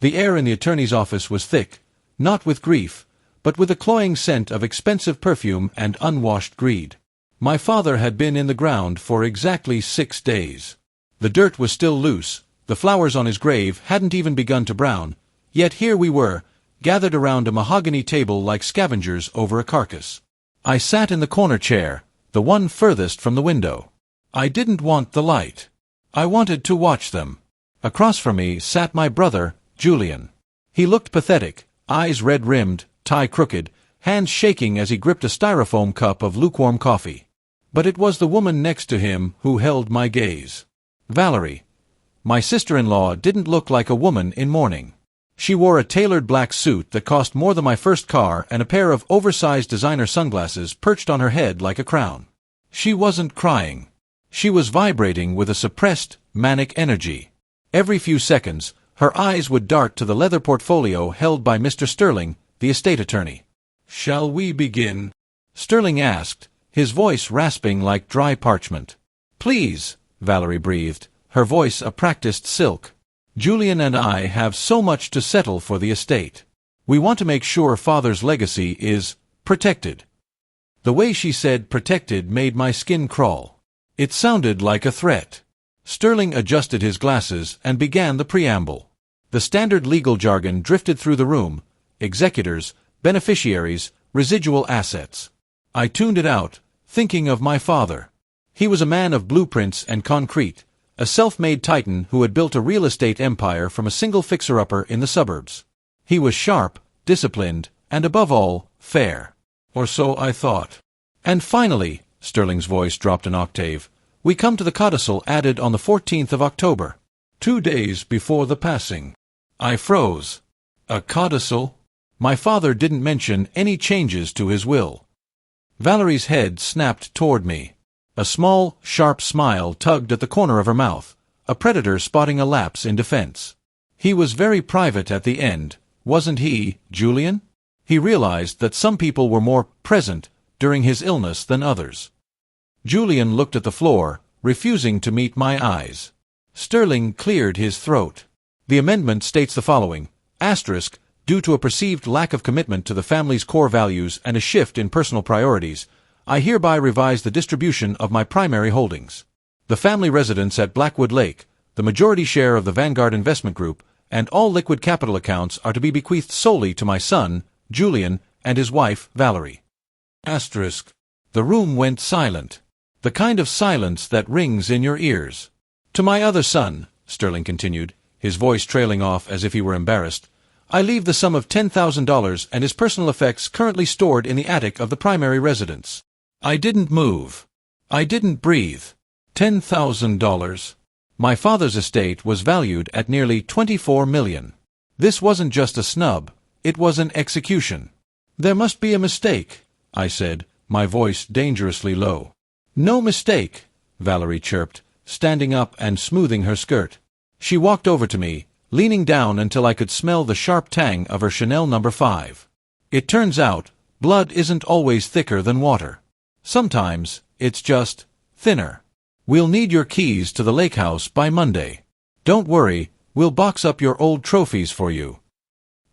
The air in the attorney's office was thick, not with grief, but with a cloying scent of expensive perfume and unwashed greed. My father had been in the ground for exactly 6 days. The dirt was still loose, the flowers on his grave hadn't even begun to brown, yet here we were, gathered around a mahogany table like scavengers over a carcass. I sat in the corner chair, the one furthest from the window. I didn't want the light. I wanted to watch them. Across from me sat my brother, Julian. He looked pathetic, eyes red-rimmed, tie crooked, hands shaking as he gripped a styrofoam cup of lukewarm coffee. But it was the woman next to him who held my gaze. Valerie. My sister-in-law didn't look like a woman in mourning. She wore a tailored black suit that cost more than my first car and a pair of oversized designer sunglasses perched on her head like a crown. She wasn't crying. She was vibrating with a suppressed, manic energy. Every few seconds, her eyes would dart to the leather portfolio held by Mr. Sterling, the estate attorney. "Shall we begin?" Sterling asked, his voice rasping like dry parchment. "Please," Valerie breathed, her voice a practiced silk. "Julian and I have so much to settle for the estate. We want to make sure Father's legacy is protected." The way she said protected made my skin crawl. It sounded like a threat. Sterling adjusted his glasses and began the preamble. The standard legal jargon drifted through the room: executors, beneficiaries, residual assets. I tuned it out, thinking of my father. He was a man of blueprints and concrete, a self-made titan who had built a real estate empire from a single fixer-upper in the suburbs. He was sharp, disciplined, and above all, fair. Or so I thought. And finally, Sterling's voice dropped an octave, we come to the codicil added on the 14th of October, 2 days before the passing. I froze. A codicil? My father didn't mention any changes to his will. Valerie's head snapped toward me. A small, sharp smile tugged at the corner of her mouth, a predator spotting a lapse in defense. He was very private at the end, wasn't he, Julian? He realized that some people were more present during his illness than others. Julian looked at the floor, refusing to meet my eyes. Sterling cleared his throat. The amendment states the following: asterisk, due to a perceived lack of commitment to the family's core values and a shift in personal priorities, I hereby revise the distribution of my primary holdings. The family residence at Blackwood Lake, the majority share of the Vanguard Investment Group, and all liquid capital accounts are to be bequeathed solely to my son, Julian, and his wife, Valerie. Asterisk. The room went silent. The kind of silence that rings in your ears. To my other son, Sterling continued, his voice trailing off as if he were embarrassed, I leave the sum of $10,000 and his personal effects currently stored in the attic of the primary residence. I didn't move. I didn't breathe. $10,000. My father's estate was valued at nearly $24 million. This wasn't just a snub, it was an execution. There must be a mistake, I said, my voice dangerously low. No mistake, Valerie chirped, standing up and smoothing her skirt. She walked over to me, leaning down until I could smell the sharp tang of her Chanel No. 5. It turns out, blood isn't always thicker than water. Sometimes, it's just thinner. We'll need your keys to the lake house by Monday. Don't worry, we'll box up your old trophies for you.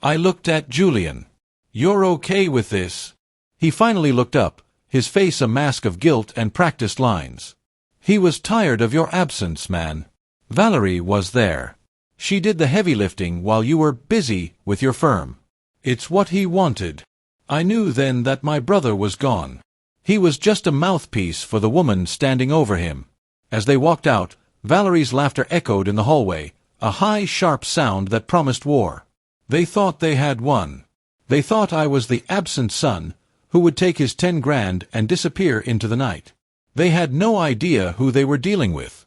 I looked at Julian. You're okay with this? He finally looked up, his face a mask of guilt and practiced lines. He was tired of your absence, man. Valerie was there. She did the heavy lifting while you were busy with your firm. It's what he wanted. I knew then that my brother was gone. He was just a mouthpiece for the woman standing over him. As they walked out, Valerie's laughter echoed in the hallway, a high, sharp sound that promised war. They thought they had won. They thought I was the absent son, who would take his 10 grand and disappear into the night. They had no idea who they were dealing with.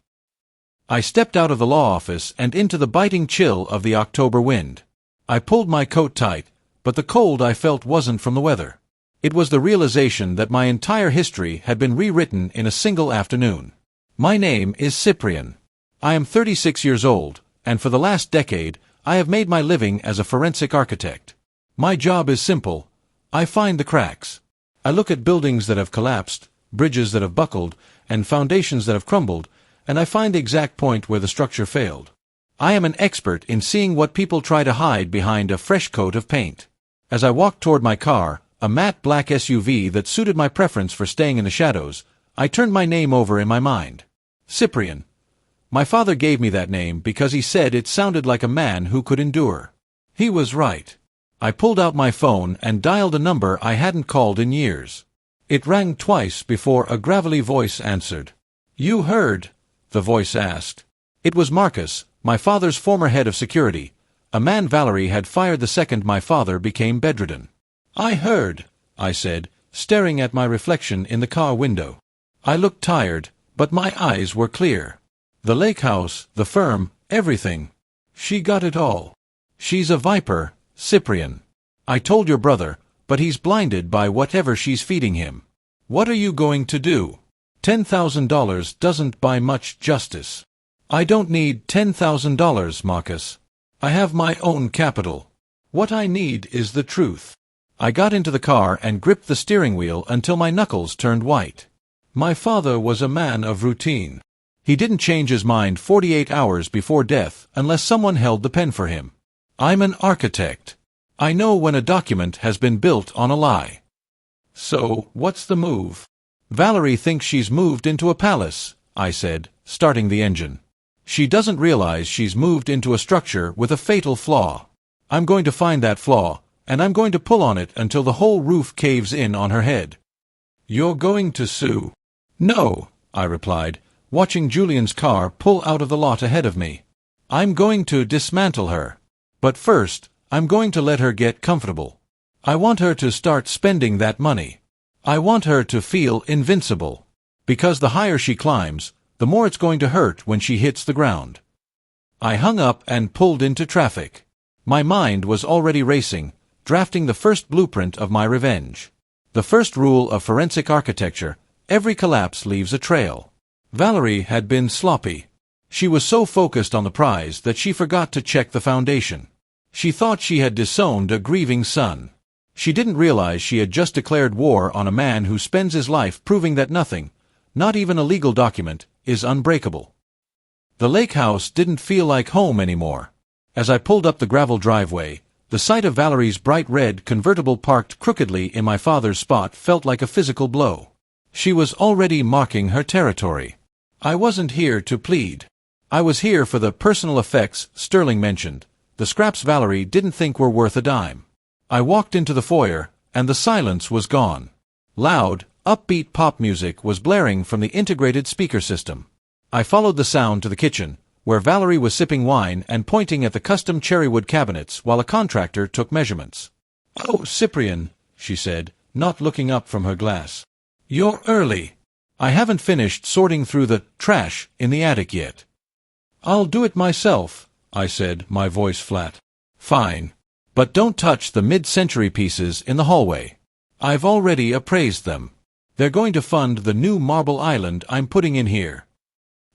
I stepped out of the law office and into the biting chill of the October wind. I pulled my coat tight, but the cold I felt wasn't from the weather. It was the realization that my entire history had been rewritten in a single afternoon. My name is Cyprian. I am 36 years old, and for the last decade, I have made my living as a forensic architect. My job is simple. I find the cracks. I look at buildings that have collapsed, bridges that have buckled, and foundations that have crumbled, and I find the exact point where the structure failed. I am an expert in seeing what people try to hide behind a fresh coat of paint. As I walked toward my car, a matte black SUV that suited my preference for staying in the shadows, I turned my name over in my mind. Cyprian. My father gave me that name because he said it sounded like a man who could endure. He was right. I pulled out my phone and dialed a number I hadn't called in years. It rang twice before a gravelly voice answered. "You heard?" the voice asked. It was Marcus, my father's former head of security, a man Valerie had fired the second my father became bedridden. "I heard," I said, staring at my reflection in the car window. I looked tired, but my eyes were clear. The lake house, the firm, everything. She got it all. She's a viper, Cyprian. I told your brother, but he's blinded by whatever she's feeding him. What are you going to do? $10,000 doesn't buy much justice. I don't need $10,000, Marcus. I have my own capital. What I need is the truth. I got into the car and gripped the steering wheel until my knuckles turned white. My father was a man of routine. He didn't change his mind 48 hours before death unless someone held the pen for him. I'm an architect. I know when a document has been built on a lie. So, what's the move? Valerie thinks she's moved into a palace, I said, starting the engine. She doesn't realize she's moved into a structure with a fatal flaw. I'm going to find that flaw, and I'm going to pull on it until the whole roof caves in on her head. You're going to sue? No, I replied, watching Julian's car pull out of the lot ahead of me. I'm going to dismantle her. But first, I'm going to let her get comfortable. I want her to start spending that money. I want her to feel invincible. Because the higher she climbs, the more it's going to hurt when she hits the ground. I hung up and pulled into traffic. My mind was already racing, drafting the first blueprint of my revenge. The first rule of forensic architecture: every collapse leaves a trail. Valerie had been sloppy. She was so focused on the prize that she forgot to check the foundation. She thought she had disowned a grieving son. She didn't realize she had just declared war on a man who spends his life proving that nothing, not even a legal document, is unbreakable. The lake house didn't feel like home anymore. As I pulled up the gravel driveway, the sight of Valerie's bright red convertible parked crookedly in my father's spot felt like a physical blow. She was already marking her territory. I wasn't here to plead. I was here for the personal effects Sterling mentioned, the scraps Valerie didn't think were worth a dime. I walked into the foyer, and the silence was gone. Loud, upbeat pop music was blaring from the integrated speaker system. I followed the sound to the kitchen, where Valerie was sipping wine and pointing at the custom cherrywood cabinets while a contractor took measurements. "Oh, Cyprian," she said, not looking up from her glass. "You're early. I haven't finished sorting through the trash in the attic yet." "I'll do it myself," I said, my voice flat. "Fine. But don't touch the mid-century pieces in the hallway. I've already appraised them. They're going to fund the new marble island I'm putting in here."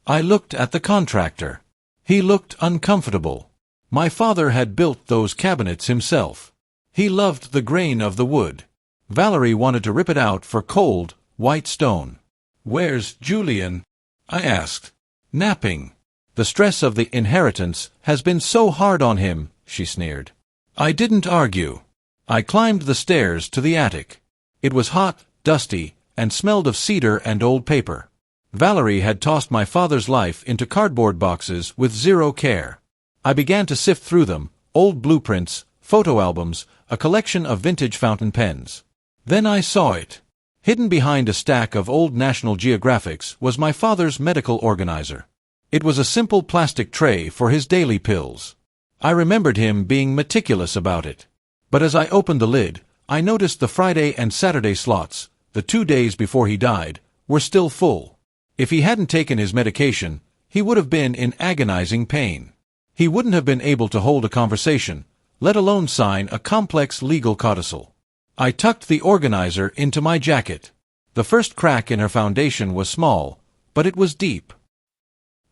I looked at the contractor. He looked uncomfortable. My father had built those cabinets himself. He loved the grain of the wood. Valerie wanted to rip it out for cold, white stone. "Where's Julian?" I asked. "Napping. The stress of the inheritance has been so hard on him," she sneered. I didn't argue. I climbed the stairs to the attic. It was hot, dusty, and smelled of cedar and old paper. Valerie had tossed my father's life into cardboard boxes with zero care. I began to sift through them, old blueprints, photo albums, a collection of vintage fountain pens. Then I saw it. Hidden behind a stack of old National Geographics was my father's medical organizer. It was a simple plastic tray for his daily pills. I remembered him being meticulous about it. But as I opened the lid, I noticed the Friday and Saturday slots, the 2 days before he died, were still full. If he hadn't taken his medication, he would have been in agonizing pain. He wouldn't have been able to hold a conversation, let alone sign a complex legal codicil. I tucked the organizer into my jacket. The first crack in her foundation was small, but it was deep.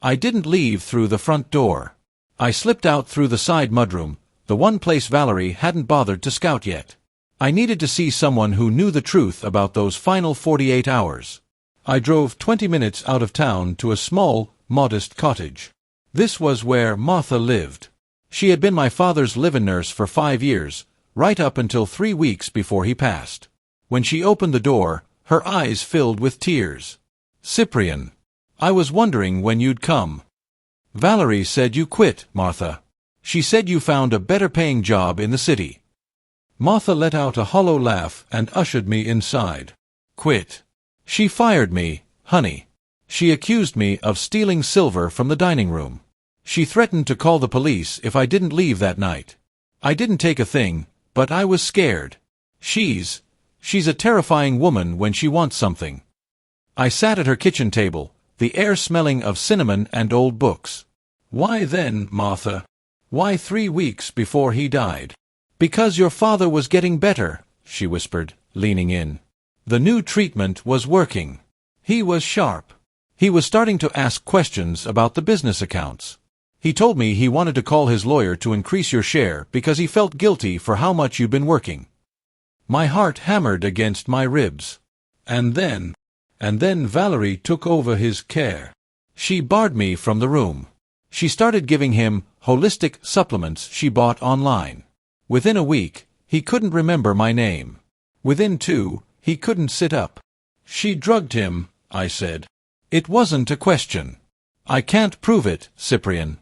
I didn't leave through the front door. I slipped out through the side mudroom, the one place Valerie hadn't bothered to scout yet. I needed to see someone who knew the truth about those final 48 hours. I drove 20 minutes out of town to a small, modest cottage. This was where Martha lived. She had been my father's live-in nurse for 5 years, right up until 3 weeks before he passed. When she opened the door, her eyes filled with tears. "Cyprian, I was wondering when you'd come. Valerie said you quit, Martha. She said you found a better-paying job in the city." Martha let out a hollow laugh and ushered me inside. "Quit? She fired me, honey. She accused me of stealing silver from the dining room. She threatened to call the police if I didn't leave that night. I didn't take a thing, but I was scared. She's a terrifying woman when she wants something." I sat at her kitchen table, the air smelling of cinnamon and old books. "Why then, Martha? Why 3 weeks before he died?" "Because your father was getting better," she whispered, leaning in. "The new treatment was working. He was sharp. He was starting to ask questions about the business accounts. He told me he wanted to call his lawyer to increase your share because he felt guilty for how much you'd been working." My heart hammered against my ribs. And then Valerie took over his care. She barred me from the room. She started giving him holistic supplements she bought online. Within a week, he couldn't remember my name. Within 2, he couldn't sit up. "She drugged him," I said. "It wasn't a question. I can't prove it, Cyprian.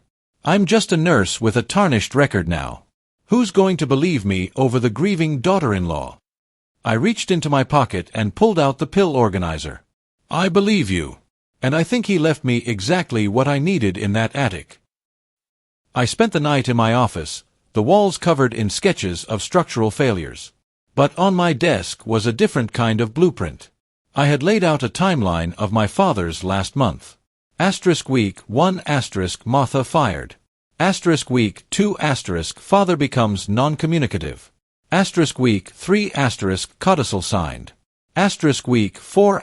I'm just a nurse with a tarnished record now. Who's going to believe me over the grieving daughter-in-law?" I reached into my pocket and pulled out the pill organizer. "I believe you. And I think he left me exactly what I needed in that attic." I spent the night in my office, the walls covered in sketches of structural failures. But on my desk was a different kind of blueprint. I had laid out a timeline of my father's last month. Week 1 Martha fired. Week 2 father becomes non-communicative. Week 3 codicil signed. Week 4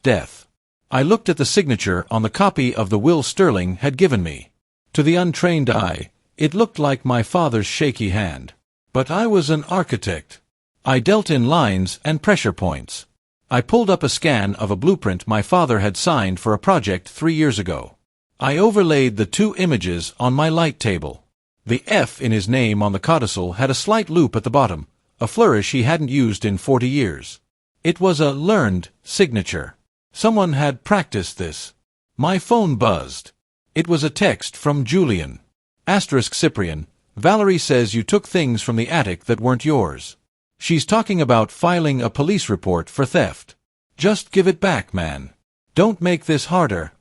death. I looked at the signature on the copy of the will Sterling had given me. To the untrained eye, it looked like my father's shaky hand. But I was an architect. I dealt in lines and pressure points. I pulled up a scan of a blueprint my father had signed for a project 3 years ago. I overlaid the 2 images on my light table. The F in his name on the codicil had a slight loop at the bottom, a flourish he hadn't used in 40 years. It was a learned signature. Someone had practiced this. My phone buzzed. It was a text from Julian. Cyprian, Valerie says you took things from the attic that weren't yours. She's talking about filing a police report for theft. Just give it back, man. Don't make this harder.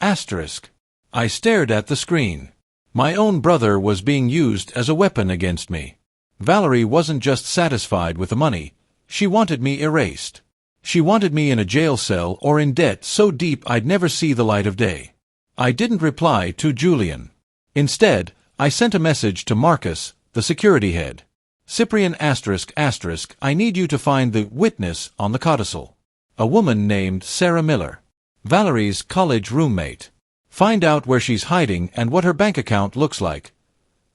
I stared at the screen. My own brother was being used as a weapon against me. Valerie wasn't just satisfied with the money. She wanted me erased. She wanted me in a jail cell or in debt so deep I'd never see the light of day. I didn't reply to Julian. Instead, I sent a message to Marcus, the security head. "Cyprian I need you to find the witness on the codicil. A woman named Sarah Miller. Valerie's college roommate. Find out where she's hiding and what her bank account looks like."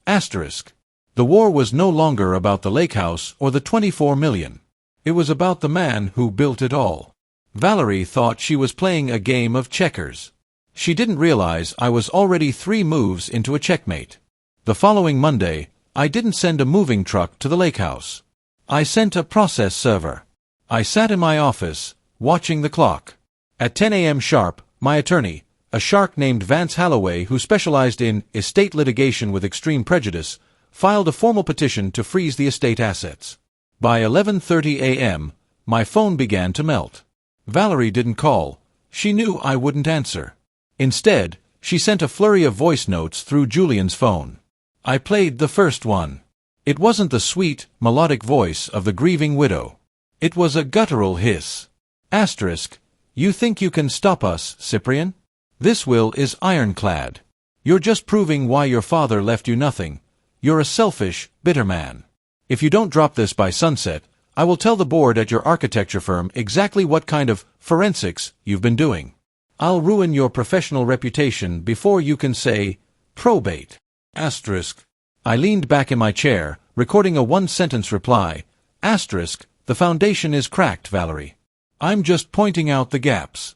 The war was no longer about the lake house or the 24 million. It was about the man who built it all. Valerie thought she was playing a game of checkers. She didn't realize I was already 3 moves into a checkmate. The following Monday, I didn't send a moving truck to the lake house. I sent a process server. I sat in my office, watching the clock. At 10 a.m. sharp, my attorney, a shark named Vance Holloway who specialized in estate litigation with extreme prejudice, filed a formal petition to freeze the estate assets. By 11:30 a.m., my phone began to melt. Valerie didn't call. She knew I wouldn't answer. Instead, she sent a flurry of voice notes through Julian's phone. I played the first one. It wasn't the sweet, melodic voice of the grieving widow. It was a guttural hiss. You think you can stop us, Cyprian? This will is ironclad. You're just proving why your father left you nothing. You're a selfish, bitter man. If you don't drop this by sunset, I will tell the board at your architecture firm exactly what kind of forensics you've been doing. I'll ruin your professional reputation before you can say probate. I leaned back in my chair, recording a 1-sentence reply. The foundation is cracked, Valerie. I'm just pointing out the gaps.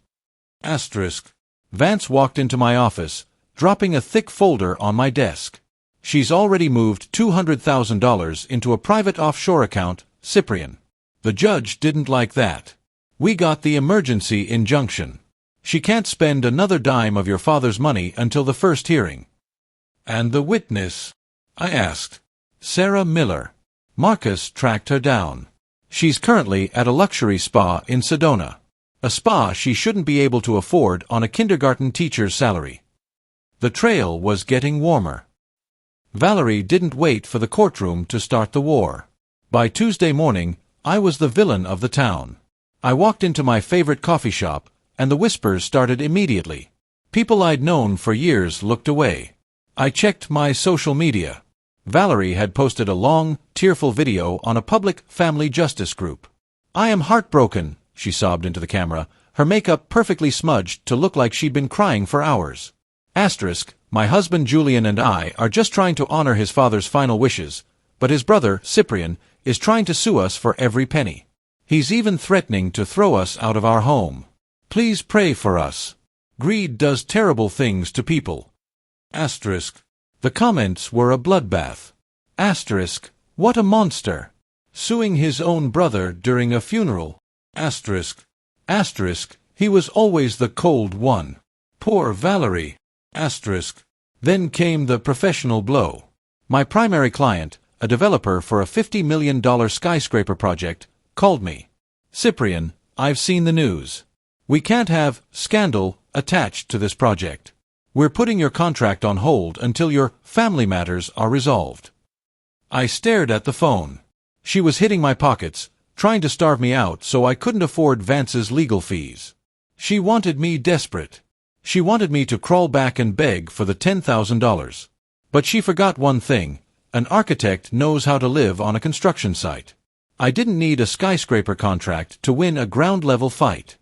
Vance walked into my office, dropping a thick folder on my desk. She's already moved $200,000 into a private offshore account, Cyprian. The judge didn't like that. We got the emergency injunction. She can't spend another dime of your father's money until the first hearing. And the witness? I asked. Sarah Miller. Marcus tracked her down. She's currently at a luxury spa in Sedona. A spa she shouldn't be able to afford on a kindergarten teacher's salary. The trail was getting warmer. Valerie didn't wait for the courtroom to start the war. By Tuesday morning, I was the villain of the town. I walked into my favorite coffee shop, and the whispers started immediately. People I'd known for years looked away. I checked my social media. Valerie had posted a long, tearful video on a public family justice group. I am heartbroken, she sobbed into the camera, her makeup perfectly smudged to look like she'd been crying for hours. Asterisk, my husband Julian and I are just trying to honor his father's final wishes, but his brother, Cyprian, is trying to sue us for every penny. He's even threatening to throw us out of our home. Please pray for us. Greed does terrible things to people. Asterisk. The comments were a bloodbath. Asterisk. What a monster. Suing his own brother during a funeral. Asterisk. Asterisk. He was always the cold one. Poor Valerie. Asterisk. Then came the professional blow. My primary client, a developer for a $50 million skyscraper project, called me. Cyprian, I've seen the news. We can't have scandal attached to this project. We're putting your contract on hold until your family matters are resolved. I stared at the phone. She was hitting my pockets, trying to starve me out so I couldn't afford Vance's legal fees. She wanted me desperate. She wanted me to crawl back and beg for the $10,000. But she forgot one thing. An architect knows how to live on a construction site. I didn't need a skyscraper contract to win a ground-level fight.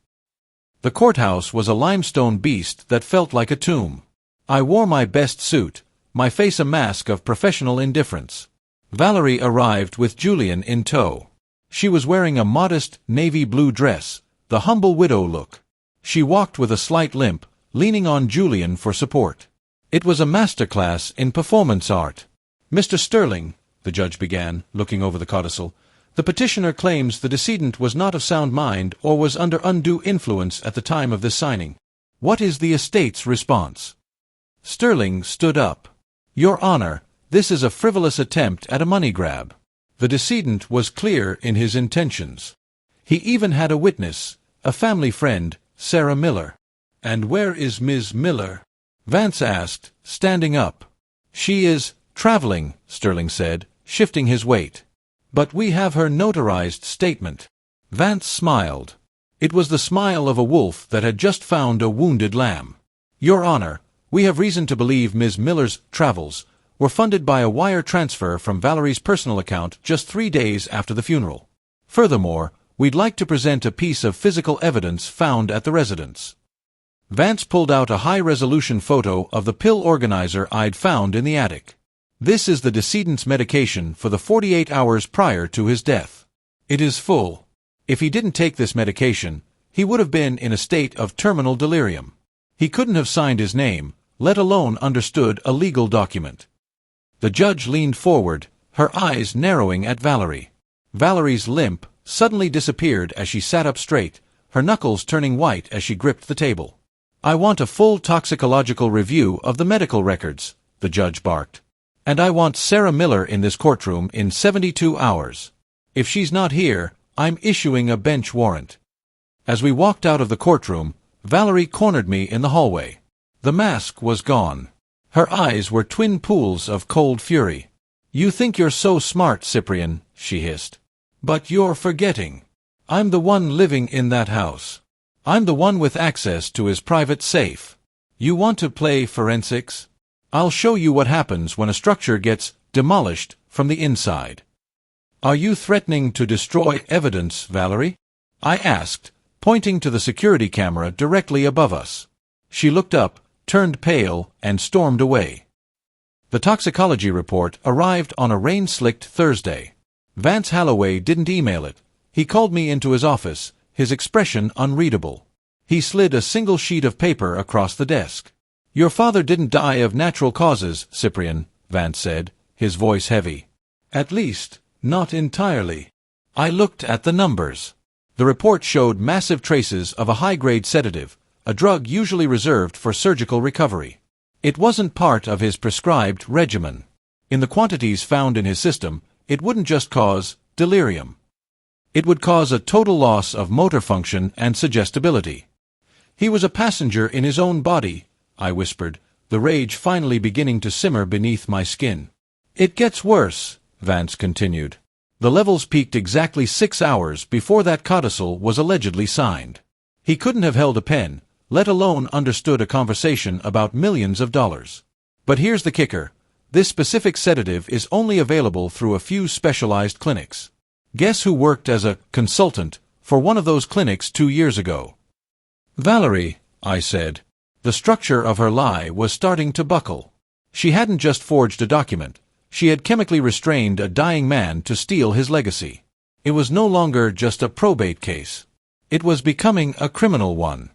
The courthouse was a limestone beast that felt like a tomb. I wore my best suit, my face a mask of professional indifference. Valerie arrived with Julian in tow. She was wearing a modest navy blue dress, the humble widow look. She walked with a slight limp, leaning on Julian for support. It was a masterclass in performance art. Mr. Sterling, the judge began, looking over the codicil, the petitioner claims the decedent was not of sound mind or was under undue influence at the time of this signing. What is the estate's response? Sterling stood up. Your Honor, this is a frivolous attempt at a money grab. The decedent was clear in his intentions. He even had a witness, a family friend, Sarah Miller. And where is Ms. Miller? Vance asked, standing up. She is traveling, Sterling said, shifting his weight. But we have her notarized statement. Vance smiled. It was the smile of a wolf that had just found a wounded lamb. Your Honor, we have reason to believe Ms. Miller's travels were funded by a wire transfer from Valerie's personal account just 3 days after the funeral. Furthermore, we'd like to present a piece of physical evidence found at the residence. Vance pulled out a high-resolution photo of the pill organizer I'd found in the attic. This is the decedent's medication for the 48 hours prior to his death. It is full. If he didn't take this medication, he would have been in a state of terminal delirium. He couldn't have signed his name, let alone understood a legal document. The judge leaned forward, her eyes narrowing at Valerie. Valerie's limp suddenly disappeared as she sat up straight, her knuckles turning white as she gripped the table. I want a full toxicological review of the medical records, the judge barked. And I want Sarah Miller in this courtroom in 72 hours. If she's not here, I'm issuing a bench warrant. As we walked out of the courtroom, Valerie cornered me in the hallway. The mask was gone. Her eyes were twin pools of cold fury. You think you're so smart, Cyprian, she hissed. But you're forgetting. I'm the one living in that house. I'm the one with access to his private safe. You want to play forensics? I'll show you what happens when a structure gets demolished from the inside. Are you threatening to destroy evidence, Valerie? I asked, pointing to the security camera directly above us. She looked up, turned pale, and stormed away. The toxicology report arrived on a rain-slicked Thursday. Vance Holloway didn't email it. He called me into his office, his expression unreadable. He slid a single sheet of paper across the desk. Your father didn't die of natural causes, Cyprian, Vance said, his voice heavy. At least, not entirely. I looked at the numbers. The report showed massive traces of a high-grade sedative, a drug usually reserved for surgical recovery. It wasn't part of his prescribed regimen. In the quantities found in his system, it wouldn't just cause delirium. It would cause a total loss of motor function and suggestibility. He was a passenger in his own body, I whispered, the rage finally beginning to simmer beneath my skin. It gets worse, Vance continued. The levels peaked exactly 6 hours before that codicil was allegedly signed. He couldn't have held a pen, let alone understood a conversation about millions of dollars. But here's the kicker. This specific sedative is only available through a few specialized clinics. Guess who worked as a consultant for one of those clinics 2 years ago? Valerie, I said. The structure of her lie was starting to buckle. She hadn't just forged a document. She had chemically restrained a dying man to steal his legacy. It was no longer just a probate case. It was becoming a criminal one.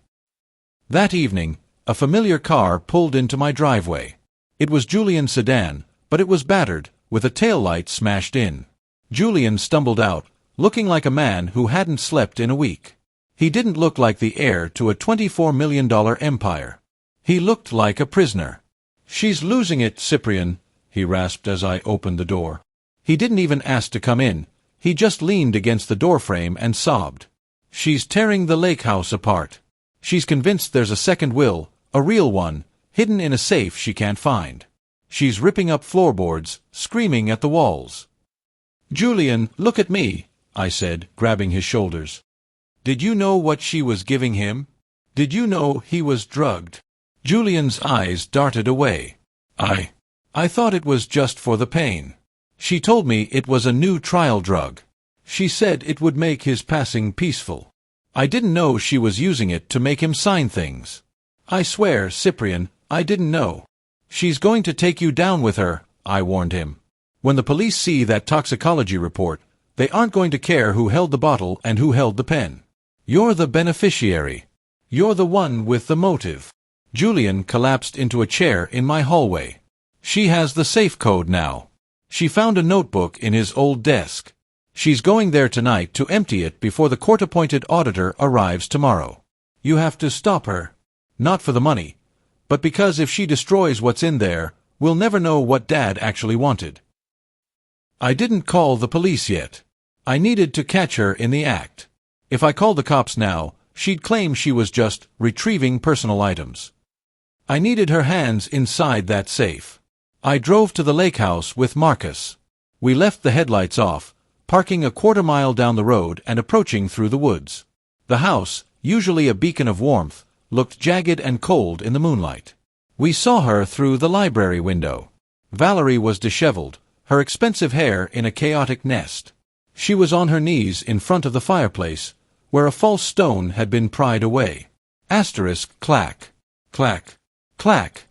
That evening, a familiar car pulled into my driveway. It was Julian's sedan, but it was battered, with a taillight smashed in. Julian stumbled out, looking like a man who hadn't slept in a week. He didn't look like the heir to a $24 million empire. He looked like a prisoner. She's losing it, Cyprian, he rasped as I opened the door. He didn't even ask to come in. He just leaned against the doorframe and sobbed. She's tearing the lake house apart. She's convinced there's a second will, a real one, hidden in a safe she can't find. She's ripping up floorboards, screaming at the walls. Julian, look at me, I said, grabbing his shoulders. Did you know what she was giving him? Did you know he was drugged? Julian's eyes darted away. I thought it was just for the pain. She told me it was a new trial drug. She said it would make his passing peaceful. I didn't know she was using it to make him sign things. I swear, Cyprian, I didn't know. She's going to take you down with her, I warned him. When the police see that toxicology report, they aren't going to care who held the bottle and who held the pen. You're the beneficiary. You're the one with the motive. Julian collapsed into a chair in my hallway. She has the safe code now. She found a notebook in his old desk. She's going there tonight to empty it before the court-appointed auditor arrives tomorrow. You have to stop her. Not for the money, but because if she destroys what's in there, we'll never know what Dad actually wanted. I didn't call the police yet. I needed to catch her in the act. If I called the cops now, she'd claim she was just retrieving personal items. I needed her hands inside that safe. I drove to the lake house with Marcus. We left the headlights off, parking a quarter-mile down the road and approaching through the woods. The house, usually a beacon of warmth, looked jagged and cold in the moonlight. We saw her through the library window. Valerie was disheveled, her expensive hair in a chaotic nest. She was on her knees in front of the fireplace, where a false stone had been pried away. Asterisk clack, clack, clack,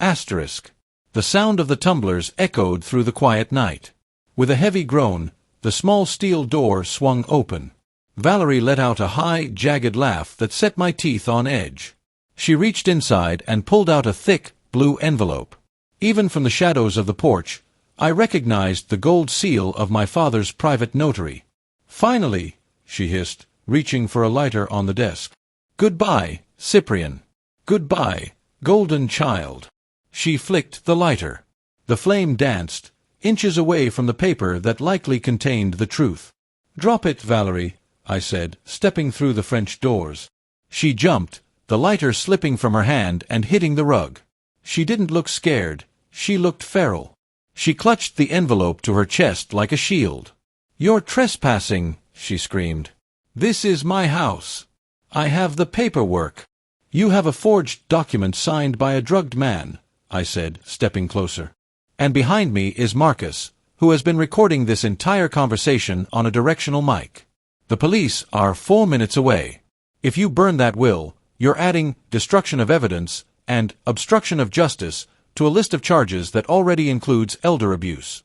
asterisk. The sound of the tumblers echoed through the quiet night. With a heavy groan, the small steel door swung open. Valerie let out a high, jagged laugh that set my teeth on edge. She reached inside and pulled out a thick, blue envelope. Even from the shadows of the porch, I recognized the gold seal of my father's private notary. Finally, she hissed, reaching for a lighter on the desk. Goodbye, Cyprian. Goodbye, golden child. She flicked the lighter. The flame danced, inches away from the paper that likely contained the truth. Drop it, Valerie, I said, stepping through the French doors. She jumped, the lighter slipping from her hand and hitting the rug. She didn't look scared. She looked feral. She clutched the envelope to her chest like a shield. You're trespassing, she screamed. This is my house. I have the paperwork. You have a forged document signed by a drugged man, I said, stepping closer. And behind me is Marcus, who has been recording this entire conversation on a directional mic. The police are 4 minutes away. If you burn that will, you're adding destruction of evidence and obstruction of justice to a list of charges that already includes elder abuse.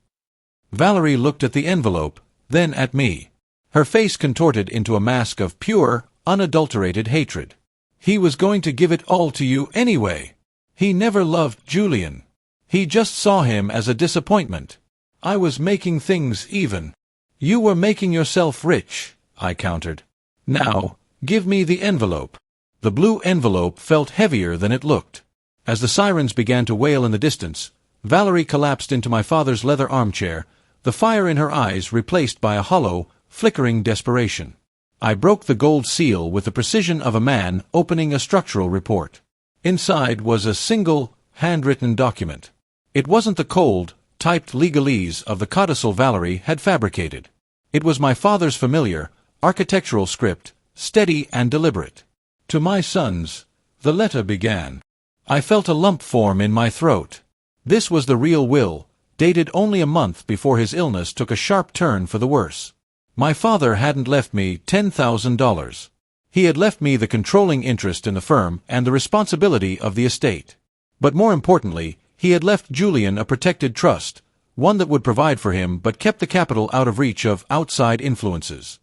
Valerie looked at the envelope, then at me. Her face contorted into a mask of pure, unadulterated hatred. He was going to give it all to you anyway. He never loved Julian. He just saw him as a disappointment. I was making things even. You were making yourself rich, I countered. Now, give me the envelope. The blue envelope felt heavier than it looked. As the sirens began to wail in the distance, Valerie collapsed into my father's leather armchair, the fire in her eyes replaced by a hollow, flickering desperation. I broke the gold seal with the precision of a man opening a structural report. Inside was a single, handwritten document. It wasn't the cold, typed legalese of the codicil Valerie had fabricated. It was my father's familiar, architectural script, steady and deliberate. To my sons, the letter began. I felt a lump form in my throat. This was the real will, dated only a month before his illness took a sharp turn for the worse. My father hadn't left me $10,000. He had left me the controlling interest in the firm and the responsibility of the estate. But more importantly, he had left Julian a protected trust, one that would provide for him but kept the capital out of reach of outside influences.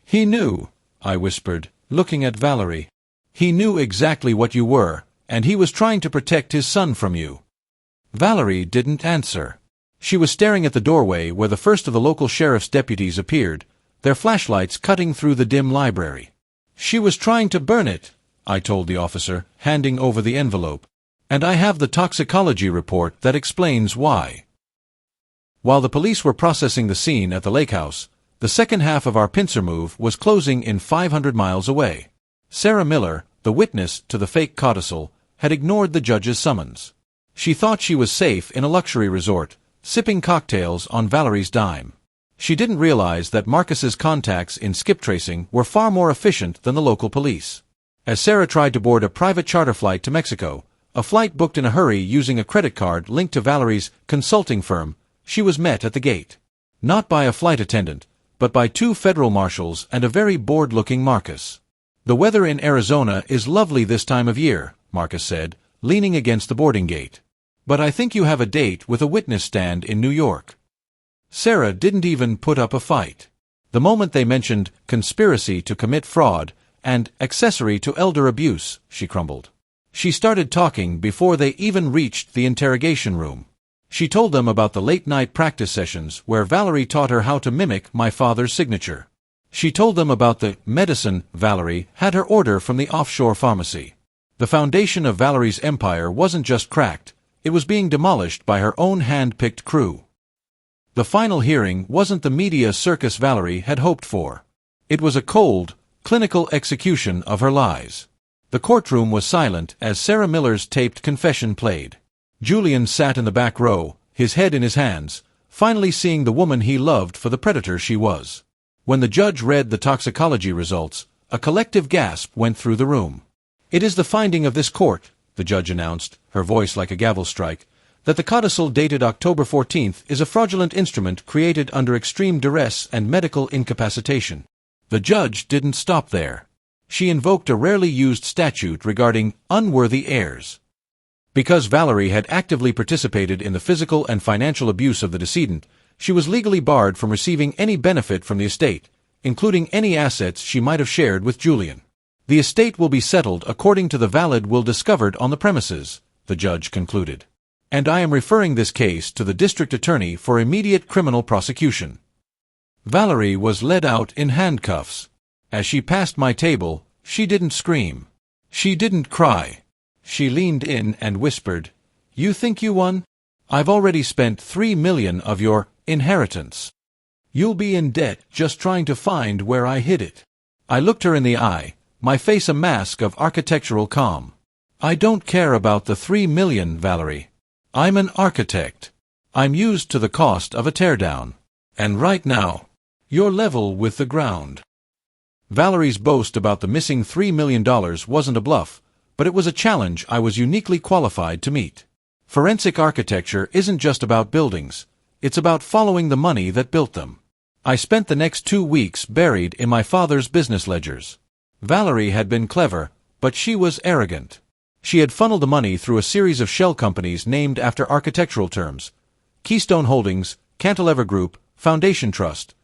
He knew, I whispered, looking at Valerie. He knew exactly what you were, and he was trying to protect his son from you. Valerie didn't answer. She was staring at the doorway where the first of the local sheriff's deputies appeared, their flashlights cutting through the dim library. She was trying to burn it, I told the officer, handing over the envelope. And I have the toxicology report that explains why. While the police were processing the scene at the lake house, the second half of our pincer move was closing in 500 miles away. Sarah Miller, the witness to the fake codicil, had ignored the judge's summons. She thought she was safe in a luxury resort, sipping cocktails on Valerie's dime. She didn't realize that Marcus's contacts in skip tracing were far more efficient than the local police. As Sarah tried to board a private charter flight to Mexico, a flight booked in a hurry using a credit card linked to Valerie's consulting firm, she was met at the gate. Not by a flight attendant, but by two federal marshals and a very bored-looking Marcus. "The weather in Arizona is lovely this time of year," Marcus said, leaning against the boarding gate. "But I think you have a date with a witness stand in New York." Sarah didn't even put up a fight. The moment they mentioned conspiracy to commit fraud and accessory to elder abuse, she crumbled. She started talking before they even reached the interrogation room. She told them about the late-night practice sessions where Valerie taught her how to mimic my father's signature. She told them about the medicine Valerie had her order from the offshore pharmacy. The foundation of Valerie's empire wasn't just cracked, it was being demolished by her own hand-picked crew. The final hearing wasn't the media circus Valerie had hoped for. It was a cold, clinical execution of her lies. The courtroom was silent as Sarah Miller's taped confession played. Julian sat in the back row, his head in his hands, finally seeing the woman he loved for the predator she was. When the judge read the toxicology results, a collective gasp went through the room. "It is the finding of this court," the judge announced, her voice like a gavel strike, "that the codicil dated October 14th is a fraudulent instrument created under extreme duress and medical incapacitation." The judge didn't stop there. She invoked a rarely used statute regarding unworthy heirs. Because Valerie had actively participated in the physical and financial abuse of the decedent, she was legally barred from receiving any benefit from the estate, including any assets she might have shared with Julian. "The estate will be settled according to the valid will discovered on the premises," the judge concluded. "And I am referring this case to the district attorney for immediate criminal prosecution." Valerie was led out in handcuffs. As she passed my table, she didn't scream. She didn't cry. She leaned in and whispered, "You think you won? I've already spent $3 million of your inheritance. You'll be in debt just trying to find where I hid it." I looked her in the eye, my face a mask of architectural calm. "I don't care about the $3 million, Valerie. I'm an architect. I'm used to the cost of a teardown. And right now, you're level with the ground." Valerie's boast about the missing $3 million wasn't a bluff, but it was a challenge I was uniquely qualified to meet. Forensic architecture isn't just about buildings, it's about following the money that built them. I spent the next 2 weeks buried in my father's business ledgers. Valerie had been clever, but she was arrogant. She had funneled the money through a series of shell companies named after architectural terms: Keystone Holdings, Cantilever Group, Foundation Trust.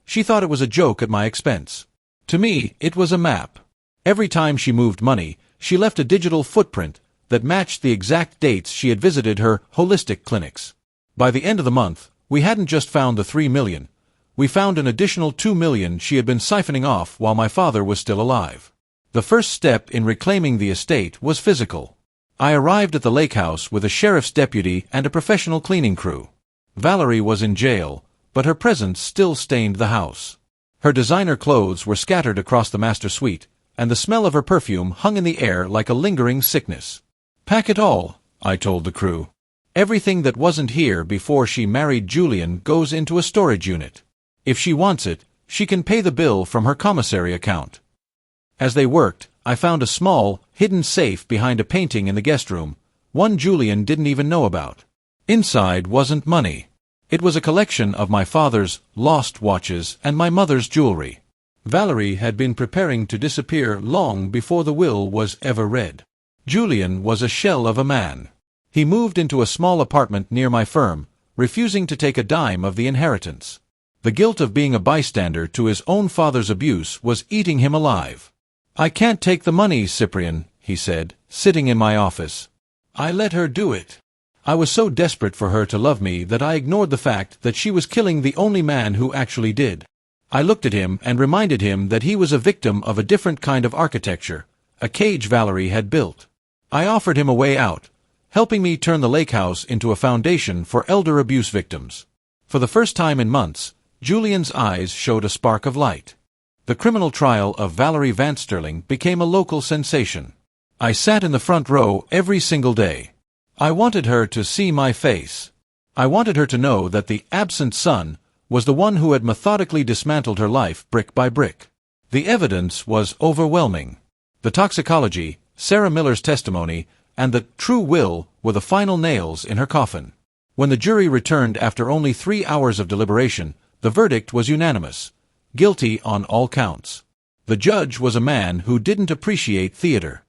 She thought it was a joke at my expense. To me, it was a map. Every time she moved money, she left a digital footprint, that matched the exact dates she had visited her holistic clinics. By the end of the month, we hadn't just found the 3 million. We found an additional 2 million she had been siphoning off while my father was still alive. The first step in reclaiming the estate was physical. I arrived at the lake house with a sheriff's deputy and a professional cleaning crew. Valerie was in jail, but her presence still stained the house. Her designer clothes were scattered across the master suite, and the smell of her perfume hung in the air like a lingering sickness. "Pack it all," I told the crew. "Everything that wasn't here before she married Julian goes into a storage unit. If she wants it, she can pay the bill from her commissary account." As they worked, I found a small, hidden safe behind a painting in the guest room, one Julian didn't even know about. Inside wasn't money. It was a collection of my father's lost watches and my mother's jewelry. Valerie had been preparing to disappear long before the will was ever read. Julian was a shell of a man. He moved into a small apartment near my firm, refusing to take a dime of the inheritance. The guilt of being a bystander to his own father's abuse was eating him alive. "I can't take the money, Cyprian," he said, sitting in my office. "I let her do it." I was so desperate for her to love me that I ignored the fact that she was killing the only man who actually did. I looked at him and reminded him that he was a victim of a different kind of architecture, a cage Valerie had built. I offered him a way out, helping me turn the lake house into a foundation for elder abuse victims. For the first time in months, Julian's eyes showed a spark of light. The criminal trial of Valerie Van Sterling became a local sensation. I sat in the front row every single day. I wanted her to see my face. I wanted her to know that the absent son was the one who had methodically dismantled her life brick by brick. The evidence was overwhelming. The toxicology, Sarah Miller's testimony, and the true will were the final nails in her coffin. When the jury returned after only 3 hours of deliberation, the verdict was unanimous: guilty on all counts. The judge was a man who didn't appreciate theater.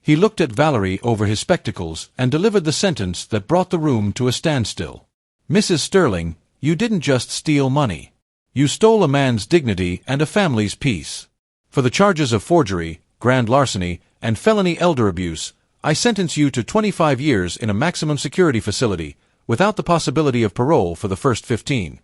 He looked at Valerie over his spectacles and delivered the sentence that brought the room to a standstill. "Mrs. Sterling, you didn't just steal money. You stole a man's dignity and a family's peace. For the charges of forgery, grand larceny, and felony elder abuse, I sentence you to 25 years in a maximum security facility, without the possibility of parole for the first 15.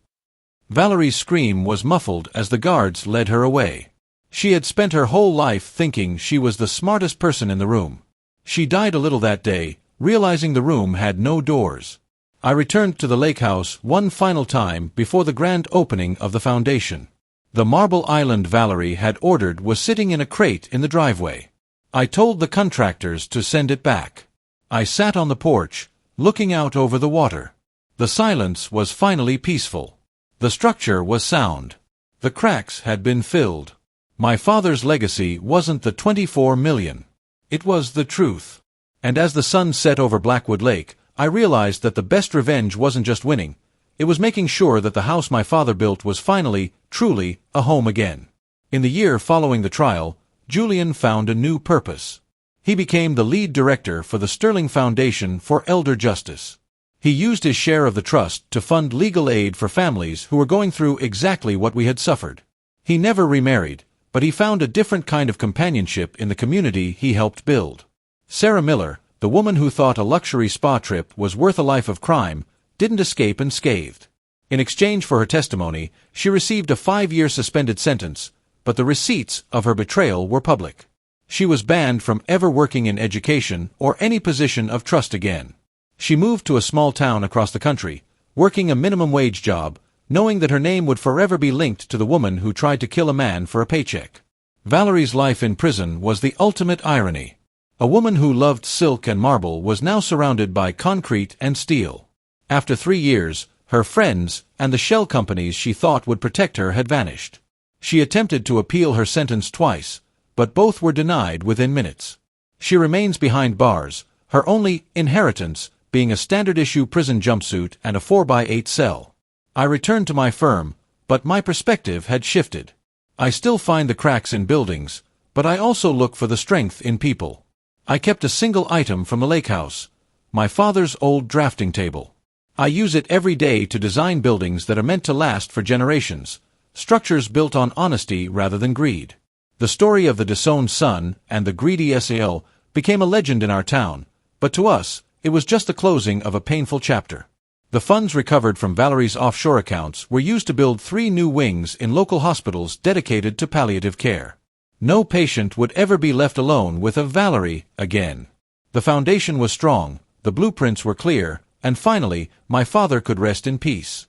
Valerie's scream was muffled as the guards led her away. She had spent her whole life thinking she was the smartest person in the room. She died a little that day, realizing the room had no doors. I returned to the lake house one final time before the grand opening of the foundation. The marble island Valerie had ordered was sitting in a crate in the driveway. I told the contractors to send it back. I sat on the porch, looking out over the water. The silence was finally peaceful. The structure was sound. The cracks had been filled. My father's legacy wasn't the 24 million. It was the truth. And as the sun set over Blackwood Lake, I realized that the best revenge wasn't just winning. It was making sure that the house my father built was finally, truly, a home again. In the year following the trial, Julian found a new purpose. He became the lead director for the Sterling Foundation for Elder Justice. He used his share of the trust to fund legal aid for families who were going through exactly what we had suffered. He never remarried, but he found a different kind of companionship in the community he helped build. Sarah Miller, the woman who thought a luxury spa trip was worth a life of crime, didn't escape unscathed. In exchange for her testimony, she received a 5-year suspended sentence, but the receipts of her betrayal were public. She was banned from ever working in education or any position of trust again. She moved to a small town across the country, working a minimum wage job, knowing that her name would forever be linked to the woman who tried to kill a man for a paycheck. Valerie's life in prison was the ultimate irony. A woman who loved silk and marble was now surrounded by concrete and steel. After 3 years, her friends and the shell companies she thought would protect her had vanished. She attempted to appeal her sentence twice, but both were denied within minutes. She remains behind bars, her only inheritance being a standard-issue prison jumpsuit and a 4x8 cell. I returned to my firm, but my perspective had shifted. I still find the cracks in buildings, but I also look for the strength in people. I kept a single item from the lake house, my father's old drafting table. I use it every day to design buildings that are meant to last for generations, structures built on honesty rather than greed. The story of the disowned son and the greedy SAL became a legend in our town, but to us, it was just the closing of a painful chapter. The funds recovered from Valerie's offshore accounts were used to build 3 new wings in local hospitals dedicated to palliative care. No patient would ever be left alone with a Valerie again. The foundation was strong, the blueprints were clear, and finally, my father could rest in peace.